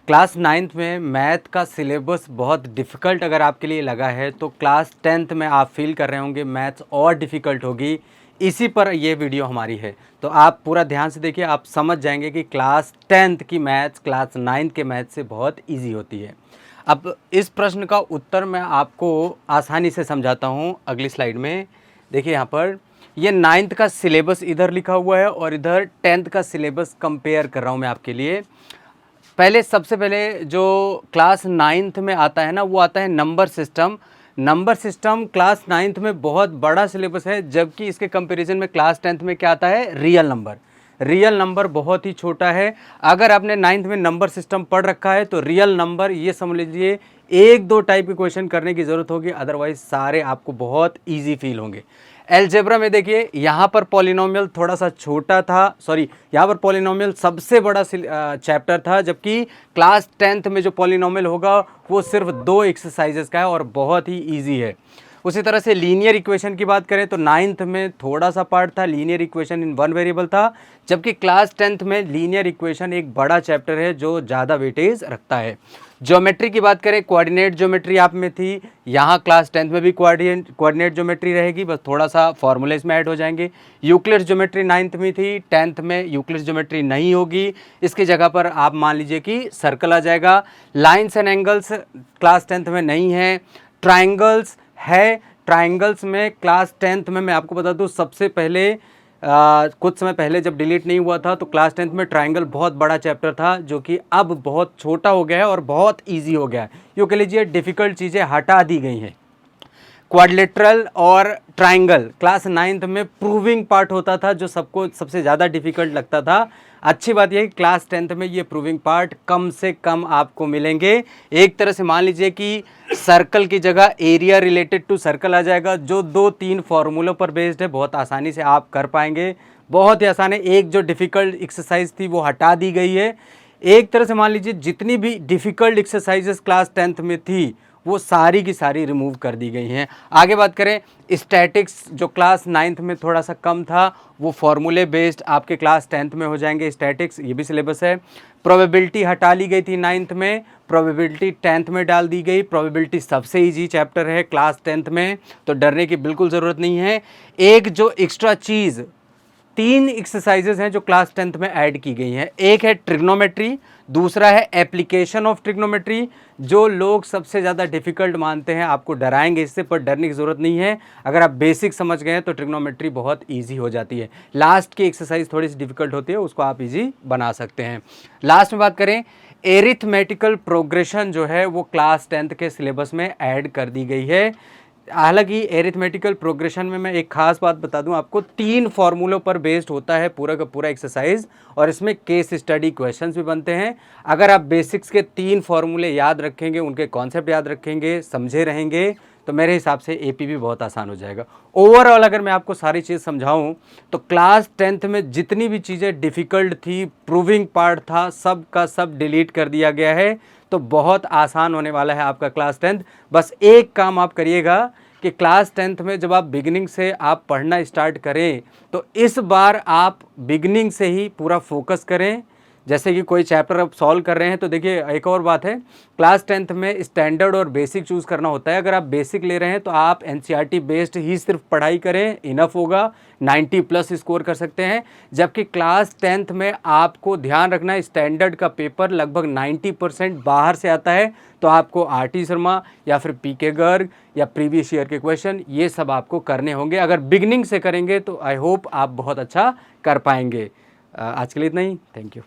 Class 9th में math का syllabus बहुत डिफ़िकल्ट अगर आपके लिए लगा है तो क्लास 10th में आप फील कर रहे होंगे मैथ्स और डिफ़िकल्ट होगी। इसी पर ये वीडियो हमारी है, तो आप पूरा ध्यान से देखिए, आप समझ जाएंगे कि क्लास 10th की मैथ्स क्लास 9th के मैथ्स से बहुत ईजी होती है। अब इस प्रश्न का उत्तर मैं आपको आसानी से समझाता हूँ अगली स्लाइड में। देखिए यहाँ पर ये 9th का सिलेबस इधर लिखा हुआ है और इधर 10th का सिलेबस कंपेयर कर रहा हूँ मैं आपके लिए। सबसे पहले जो क्लास 9th में आता है ना, वो आता है number system. Number system class 9th में बहुत बड़ा सिलेबस है, जबकि इसके कंपैरिजन में क्लास 10th में क्या आता है, रियल नंबर। रियल नंबर बहुत ही छोटा है। अगर आपने 9th में नंबर सिस्टम पढ़ रखा है तो रियल नंबर ये समझ लीजिए एक दो टाइप के क्वेश्चन करने की ज़रूरत होगी, अदरवाइज सारे आपको बहुत ईजी फील होंगे। एलजेब्रा में देखिए यहाँ पर पॉलिनोमियल थोड़ा सा छोटा था, सॉरी यहाँ पर पॉलिनोमियल सबसे बड़ा चैप्टर था, जबकि क्लास 10th में जो पॉलिनोमियल होगा वो सिर्फ 2 एक्सरसाइजेस का है और बहुत ही इजी है। उसी तरह से लीनियर इक्वेशन की बात करें तो 9th में थोड़ा सा पार्ट था, लीनियर इक्वेशन इन 1 वेरिएबल था, जबकि क्लास 10th में लीनियर इक्वेशन एक बड़ा चैप्टर है जो ज़्यादा वेटेज रखता है। ज्योमेट्री की बात करें, कोऑर्डिनेट ज्योमेट्री आप में थी, यहाँ क्लास 10th में भी कोऑर्डिनेट ज्योमेट्री रहेगी, बस थोड़ा सा फॉर्मूले इसमें ऐड हो जाएंगे। यूक्लिड्स ज्योमेट्री 9th में थी, 10th में यूक्लिड्स ज्योमेट्री नहीं होगी, इसकी जगह पर आप मान लीजिए कि सर्कल आ जाएगा। Lines and angles class 10th में नहीं है। ट्राइंगल्स है, ट्राइंगल्स में क्लास 10th में मैं आपको बता दूं सबसे पहले कुछ समय पहले जब डिलीट नहीं हुआ था तो क्लास 10th में ट्राइंगल बहुत बड़ा चैप्टर था, जो कि अब बहुत छोटा हो गया है और बहुत इजी हो गया है। यूँ कह लीजिए डिफ़िकल्ट चीज़ें हटा दी गई हैं। क्वाड्रिलेटरल और ट्राइंगल क्लास 9th में प्रूविंग पार्ट होता था, जो सबको सबसे ज़्यादा डिफ़िकल्ट लगता था। अच्छी बात यह है कि क्लास 10th में ये प्रूविंग पार्ट कम से कम आपको मिलेंगे। एक तरह से मान लीजिए कि सर्कल की जगह एरिया रिलेटेड टू सर्कल आ जाएगा, जो 2-3 फार्मूलों पर बेस्ड है, बहुत आसानी से आप कर पाएंगे, बहुत ही आसान है। एक जो डिफ़िकल्ट एक्सरसाइज थी वो हटा दी गई है। एक तरह से मान लीजिए जितनी भी डिफ़िकल्ट एक्सरसाइजेस क्लास 10th में थी वो सारी की सारी रिमूव कर दी गई हैं। आगे बात करें स्टैटिक्स, जो क्लास 9th में थोड़ा सा कम था, वो फॉर्मूले बेस्ड आपके क्लास 10th में हो जाएंगे। स्टैटिक्स ये भी सिलेबस है। प्रोबेबिलिटी हटा ली गई थी 9th में, प्रोबेबिलिटी 10th में डाल दी गई। प्रोबेबिलिटी सबसे ईजी चैप्टर है क्लास 10th में, तो डरने की बिल्कुल ज़रूरत नहीं है। एक जो एक्स्ट्रा चीज़ 3 एक्सरसाइजेज हैं जो क्लास 10th में ऐड की गई हैं। एक है ट्रिग्नोमेट्री, दूसरा है एप्लीकेशन ऑफ ट्रिग्नोमेट्री, जो लोग सबसे ज़्यादा डिफ़िकल्ट मानते हैं, आपको डराएंगे इससे, पर डरने की ज़रूरत नहीं है। अगर आप बेसिक समझ गए तो ट्रिग्नोमेट्री बहुत इजी हो जाती है। लास्ट की एक्सरसाइज थोड़ी सी डिफ़िकल्ट होती है, उसको आप इजी बना सकते हैं। लास्ट में बात करें, एरिथमेटिकल प्रोग्रेशन जो है वो क्लास 10th के सिलेबस में ऐड कर दी गई है। हालांकि एरिथमेटिकल प्रोग्रेशन में मैं एक खास बात बता दूं आपको, 3 फार्मूलों पर बेस्ड होता है पूरा का पूरा एक्सरसाइज, और इसमें केस स्टडी क्वेश्चंस भी बनते हैं। अगर आप बेसिक्स के 3 फार्मूले याद रखेंगे, उनके कॉन्सेप्ट याद रखेंगे, समझे रहेंगे, तो मेरे हिसाब से एपी भी बहुत आसान हो जाएगा। ओवरऑल अगर मैं आपको सारी चीज़ समझाऊं तो क्लास 10th में जितनी भी चीज़ें डिफ़िकल्ट थी, प्रूविंग पार्ट था, सब का सब डिलीट कर दिया गया है, तो बहुत आसान होने वाला है आपका क्लास 10th। बस एक काम आप करिएगा कि क्लास 10th में जब आप बिगिनिंग से आप पढ़ना स्टार्ट करें तो इस बार आप बिगिनिंग से ही पूरा फोकस करें। जैसे कि कोई चैप्टर आप सॉल्व कर रहे हैं तो देखिए एक और बात है, क्लास 10th में स्टैंडर्ड और बेसिक चूज़ करना होता है। अगर आप बेसिक ले रहे हैं तो आप एनसीईआरटी बेस्ड ही सिर्फ पढ़ाई करें, इनफ होगा, 90+ स्कोर कर सकते हैं। जबकि क्लास 10th में आपको ध्यान रखना है, स्टैंडर्ड का पेपर लगभग 90% बाहर से आता है, तो आपको आरटी शर्मा या फिर पीके गर्ग या प्रीवियस ईयर के क्वेश्चन ये सब आपको करने होंगे। अगर बिगनिंग से करेंगे तो आई होप आप बहुत अच्छा कर पाएंगे। आज के लिए इतना ही, थैंक यू।